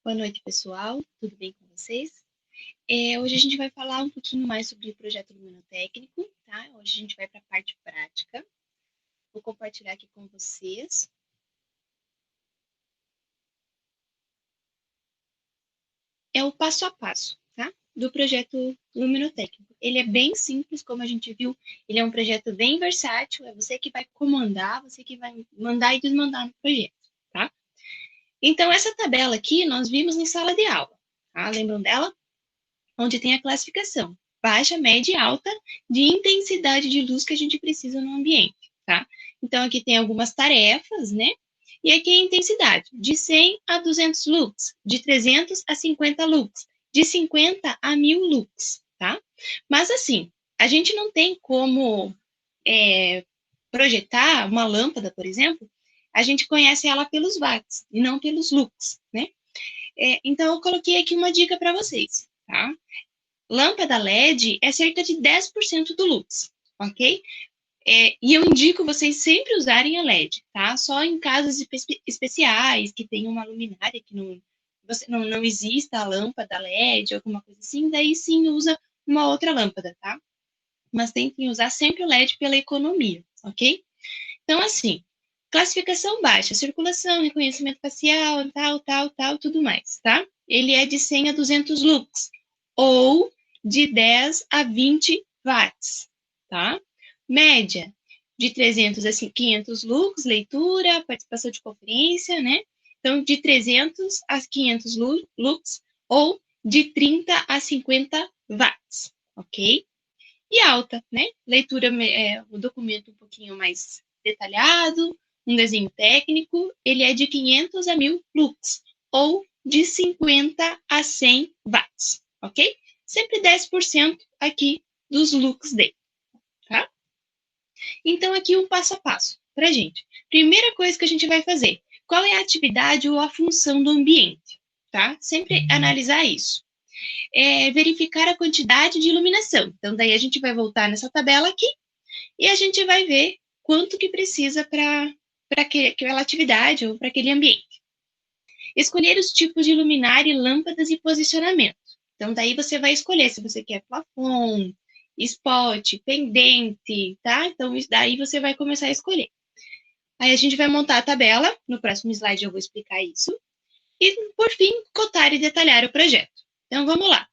Boa noite, pessoal. Tudo bem com vocês? Hoje a gente vai falar um pouquinho mais sobre o projeto luminotécnico, tá? Hoje a gente vai para a parte prática. Vou compartilhar aqui com vocês. É o passo a passo, tá? Do projeto luminotécnico. Ele é bem simples, como a gente viu. Ele é um projeto bem versátil. É você que vai comandar, você que vai mandar e desmandar no projeto, tá? Então, essa tabela aqui nós vimos em sala de aula, tá? Lembram dela? Onde tem a classificação baixa, média e alta de intensidade de luz que a gente precisa no ambiente, tá? Então, aqui tem algumas tarefas, né? E aqui a intensidade, de 100 a 200 lux, de 300 a 50 lux, de 50 a 1000 lux, tá? Mas, assim, a gente não tem como projetar uma lâmpada, por exemplo, a gente conhece ela pelos watts e não pelos lux, né? Então, eu coloquei aqui uma dica para vocês, tá? Lâmpada LED é cerca de 10% do lux, ok? E eu indico vocês sempre usarem a LED, tá? Só em casos especiais, que tem uma luminária que não exista a lâmpada LED, alguma coisa assim, daí sim usa uma outra lâmpada, tá? Mas tentem usar sempre o LED pela economia, ok? Então, assim, classificação baixa, circulação, reconhecimento facial, tal, tudo mais, tá? Ele é de 100 a 200 lux, ou de 10 a 20 watts, tá? Média, de 300 a 500 lux, leitura, participação de conferência, né? Então, de 300 a 500 lux, ou de 30 a 50 watts, ok? E alta, né? Leitura, o documento um pouquinho mais detalhado, um desenho técnico, ele é de 500 a 1000 lux, ou de 50 a 100 watts, ok? Sempre 10% aqui dos lux dele, tá? Então, aqui um passo a passo pra gente. Primeira coisa que a gente vai fazer, qual é a atividade ou a função do ambiente, tá? Sempre analisar isso. Verificar a quantidade de iluminação. Então, daí a gente vai voltar nessa tabela aqui e a gente vai ver quanto que precisa para aquela atividade ou para aquele ambiente. Escolher os tipos de luminária, lâmpadas e posicionamento. Então, daí você vai escolher se você quer plafond, spot, pendente, tá? Então, daí você vai começar a escolher. Aí a gente vai montar a tabela, no próximo slide eu vou explicar isso. E, por fim, cotar e detalhar o projeto. Então, vamos lá.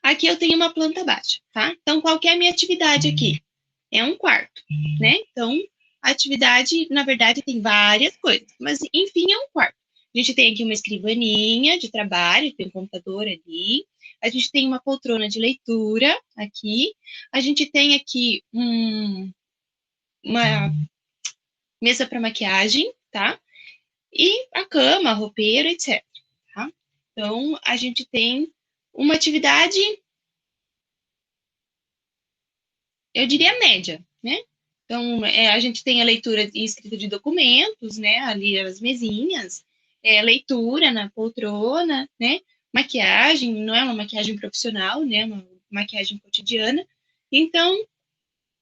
Aqui eu tenho uma planta baixa, tá? Então, qual que é a minha atividade aqui? É um quarto, né? Então, a atividade, na verdade, tem várias coisas, mas, enfim, é um quarto. A gente tem aqui uma escrivaninha de trabalho, tem um computador ali. A gente tem uma poltrona de leitura aqui. A gente tem aqui uma mesa para maquiagem, tá? E a cama, roupeiro, etc. Tá? Então, a gente tem uma atividade, eu diria média, né? Então, a gente tem a leitura e escrita de documentos, né? Ali as mesinhas, leitura na poltrona, né? Maquiagem, não é uma maquiagem profissional, né? Uma maquiagem cotidiana. Então,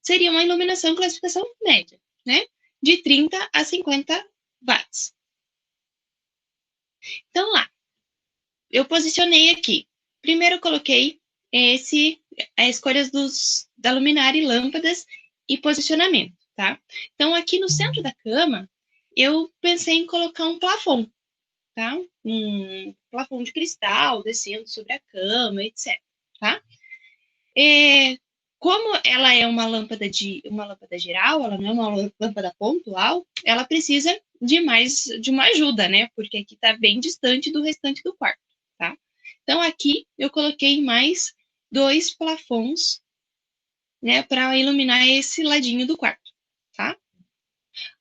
seria uma iluminação classificação média, né? De 30 a 50 watts. Então, lá, eu posicionei aqui. Primeiro, eu coloquei as escolhas da luminária e lâmpadas e posicionamento, tá? Então, aqui no centro da cama, eu pensei em colocar um plafond, tá? Um plafond de cristal descendo sobre a cama, etc, tá? Como ela é uma lâmpada geral, ela não é uma lâmpada pontual, ela precisa de uma ajuda, né? Porque aqui está bem distante do restante do quarto, tá? Então, aqui eu coloquei mais 2 plafons, né, para iluminar esse ladinho do quarto, tá?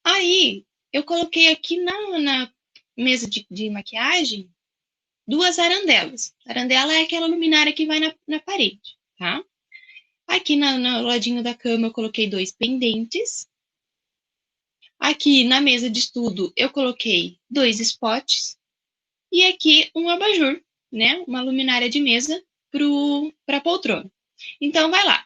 Aí, eu coloquei aqui na mesa de maquiagem 2 arandelas. Arandela é aquela luminária que vai na parede, tá? Aqui no ladinho da cama eu coloquei 2 pendentes. Aqui na mesa de estudo eu coloquei 2 spots. E aqui um abajur, né? Uma luminária de mesa para a poltrona. Então, vai lá.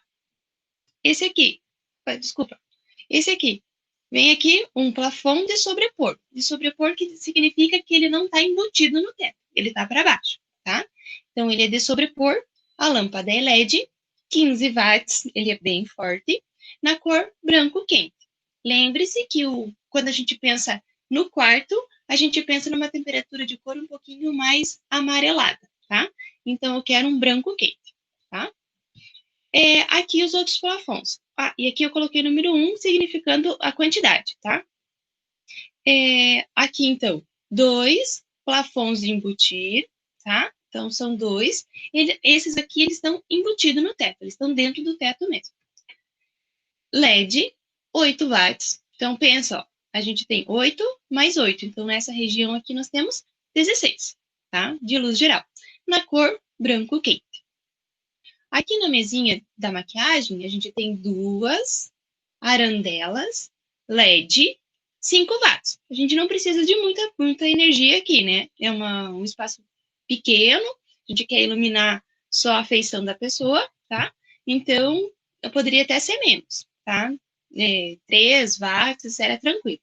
Desculpa. Esse aqui Vem aqui um plafond de sobrepor. De sobrepor que significa que ele não está embutido no teto, ele está para baixo, tá? Então, ele é de sobrepor. A lâmpada é LED, 15 watts, ele é bem forte, na cor branco quente. Lembre-se que quando a gente pensa no quarto, a gente pensa numa temperatura de cor um pouquinho mais amarelada, tá? Então, eu quero um branco quente, tá? Aqui os outros plafons. E aqui eu coloquei o número 1, significando a quantidade, tá? Aqui, então, 2 plafons de embutir, tá? Então, são 2. Esses aqui, eles estão embutidos no teto, eles estão dentro do teto mesmo. LED, 8 watts. Então, pensa, ó, a gente tem 8 mais 8. Então, nessa região aqui, nós temos 16, tá? De luz geral. Na cor branco quente. Aqui na mesinha da maquiagem, a gente tem 2 arandelas LED 5 watts. A gente não precisa de muita energia aqui, né? É um espaço pequeno, a gente quer iluminar só a feição da pessoa, tá? Então, eu poderia até ser menos, tá? 3 watts, era tranquilo.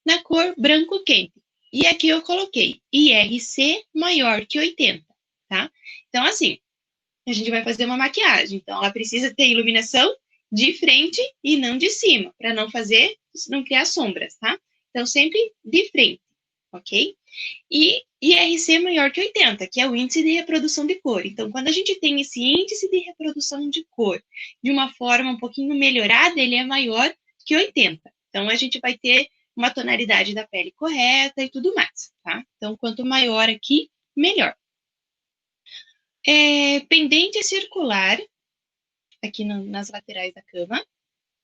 Na cor branco quente. E aqui eu coloquei IRC maior que 80, tá? Então, assim, a gente vai fazer uma maquiagem. Então, ela precisa ter iluminação de frente e não de cima, para não criar sombras, tá? Então, sempre de frente, ok? E IRC maior que 80, que é o índice de reprodução de cor. Então, quando a gente tem esse índice de reprodução de cor de uma forma um pouquinho melhorada, ele é maior que 80. Então, a gente vai ter uma tonalidade da pele correta e tudo mais, tá? Então, quanto maior aqui, melhor. Pendente circular, aqui nas laterais da cama.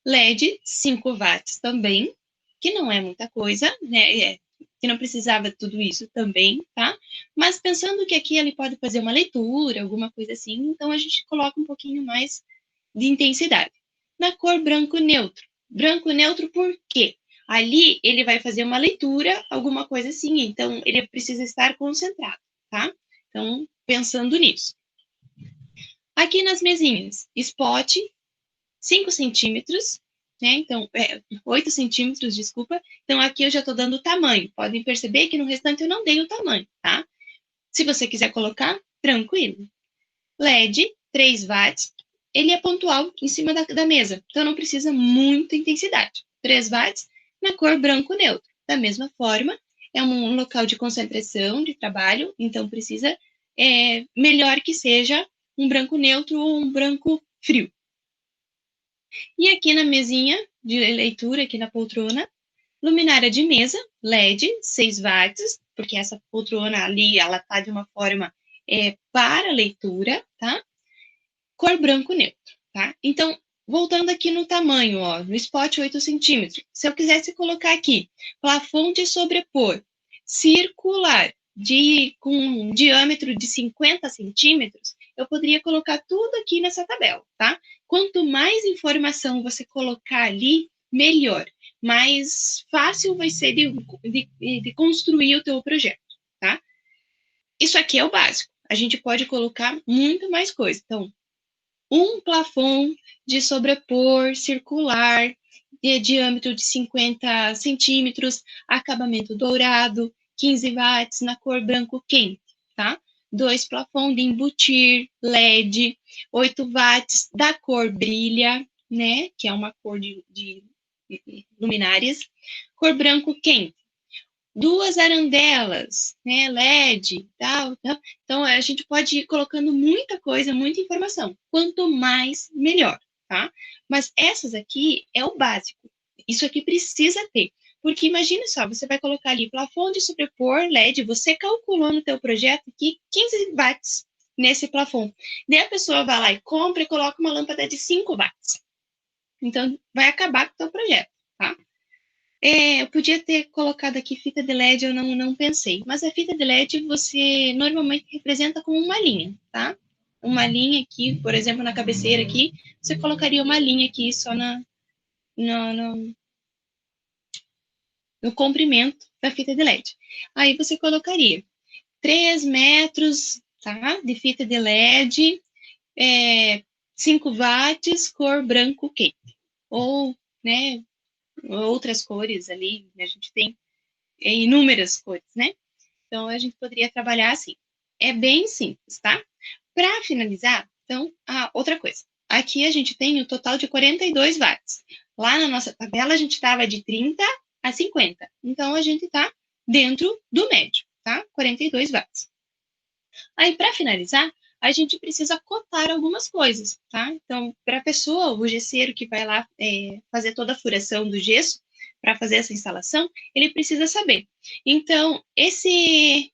LED, 5 watts também, que não é muita coisa, né? Que não precisava tudo isso também, tá? Mas pensando que aqui ele pode fazer uma leitura, alguma coisa assim, então a gente coloca um pouquinho mais de intensidade. Na cor branco neutro. Branco neutro por quê? Ali ele vai fazer uma leitura, alguma coisa assim, então ele precisa estar concentrado, tá? Então, pensando nisso. Aqui nas mesinhas, spot, 5 centímetros, né? Então, 8 centímetros, desculpa. Então, aqui eu já estou dando o tamanho. Podem perceber que no restante eu não dei o tamanho, tá? Se você quiser colocar, tranquilo. LED, 3 watts. Ele é pontual em cima da mesa, então não precisa muita intensidade. 3 watts na cor branco neutro. Da mesma forma, é um local de concentração, de trabalho, então precisa, melhor que seja um branco neutro ou um branco frio. E aqui na mesinha de leitura, aqui na poltrona, luminária de mesa, LED, 6 watts, porque essa poltrona ali, ela tá de uma forma para leitura, tá? Cor branco neutro, tá? Então, voltando aqui no tamanho, ó, no spot 8 centímetros, se eu quisesse colocar aqui, plafond de sobrepor, circular, com um diâmetro de 50 centímetros, eu poderia colocar tudo aqui nessa tabela, tá? Quanto mais informação você colocar ali, melhor. Mais fácil vai ser de construir o teu projeto, tá? Isso aqui é o básico. A gente pode colocar muito mais coisa. Então, um plafond de sobrepor circular de diâmetro de 50 centímetros, acabamento dourado, 15 watts na cor branco quente, tá? 2 plafond de embutir, LED, 8 watts da cor brilha, né? Que é uma cor de luminárias, cor branco quente. 2 arandelas, né, LED, tal. Então, a gente pode ir colocando muita coisa, muita informação. Quanto mais, melhor, tá? Mas essas aqui é o básico. Isso aqui precisa ter. Porque imagine só, você vai colocar ali plafond de sobrepor LED, você calculou no teu projeto aqui 15 watts nesse plafond. Daí a pessoa vai lá e compra e coloca uma lâmpada de 5 watts. Então, vai acabar com o teu projeto, tá? Eu podia ter colocado aqui fita de LED, eu não pensei. Mas a fita de LED você normalmente representa com uma linha, tá? Uma linha aqui, por exemplo, na cabeceira aqui, você colocaria uma linha aqui só no, no comprimento da fita de LED. Aí você colocaria 3 metros, tá? De fita de LED, 5 watts, cor branco quente. Ou, né, outras cores ali, a gente tem inúmeras cores, né? Então, a gente poderia trabalhar assim. É bem simples, tá? Para finalizar, então, outra coisa. Aqui a gente tem um total de 42 watts. Lá na nossa tabela, a gente estava de 30 a 50. Então, a gente está dentro do médio, tá? 42 watts. Aí, para finalizar, a gente precisa cotar algumas coisas, tá? Então, para a pessoa, o gesseiro que vai lá fazer toda a furação do gesso, para fazer essa instalação, ele precisa saber. Então, esse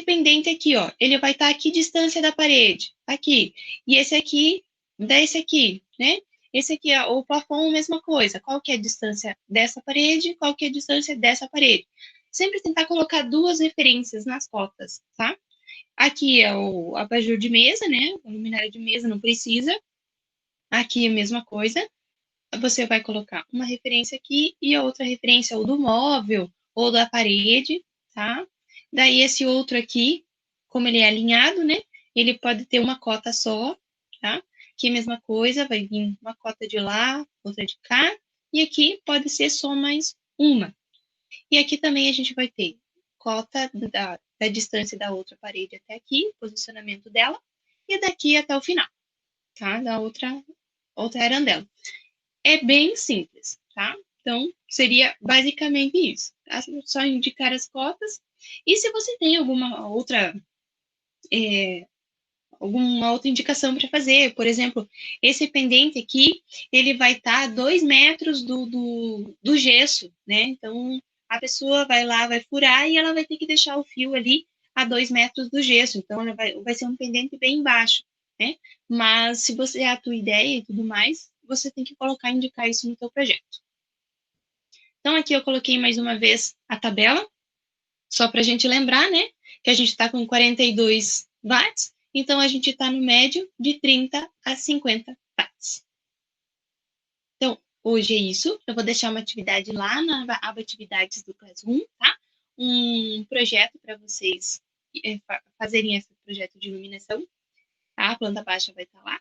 pendente aqui, ó, ele vai estar aqui distância da parede, aqui. E esse aqui, desse aqui, né? Esse aqui, ó, o plafond, mesma coisa. Qual que é a distância dessa parede? Qual que é a distância dessa parede? Sempre tentar colocar duas referências nas cotas, tá? Aqui é o abajur de mesa, né? A luminária de mesa não precisa. Aqui é a mesma coisa. Você vai colocar uma referência aqui e a outra referência ou do móvel ou da parede, tá? Daí esse outro aqui, como ele é alinhado, né? Ele pode ter uma cota só, tá? Que é a mesma coisa, vai vir uma cota de lá, outra de cá, e aqui pode ser só mais uma. E aqui também a gente vai ter cota da distância da outra parede até aqui, posicionamento dela, e daqui até o final, tá? Da outra arandela. É bem simples, tá? Então, seria basicamente isso. Tá? Só indicar as cotas. E se você tem alguma outra indicação para fazer, por exemplo, esse pendente aqui, ele vai estar a 2 metros do gesso, né? Então, a pessoa vai lá, vai furar e ela vai ter que deixar o fio ali a 2 metros do gesso. Então, ela vai ser um pendente bem baixo, né? Mas, se você é a tua ideia e tudo mais, você tem que colocar, indicar isso no teu projeto. Então, aqui eu coloquei mais uma vez a tabela, só para a gente lembrar, né? Que a gente está com 42 watts, então a gente está no médio de 30 a 50 watts. Então, hoje é isso. Eu vou deixar uma atividade lá na aba Atividades do Classroom, tá? Um projeto para vocês fazerem esse projeto de iluminação, tá? A planta baixa vai estar lá.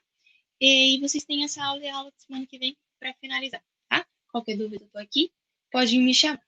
E vocês têm essa aula e a aula de semana que vem para finalizar, tá? Qualquer dúvida, eu tô aqui. Pode me chamar.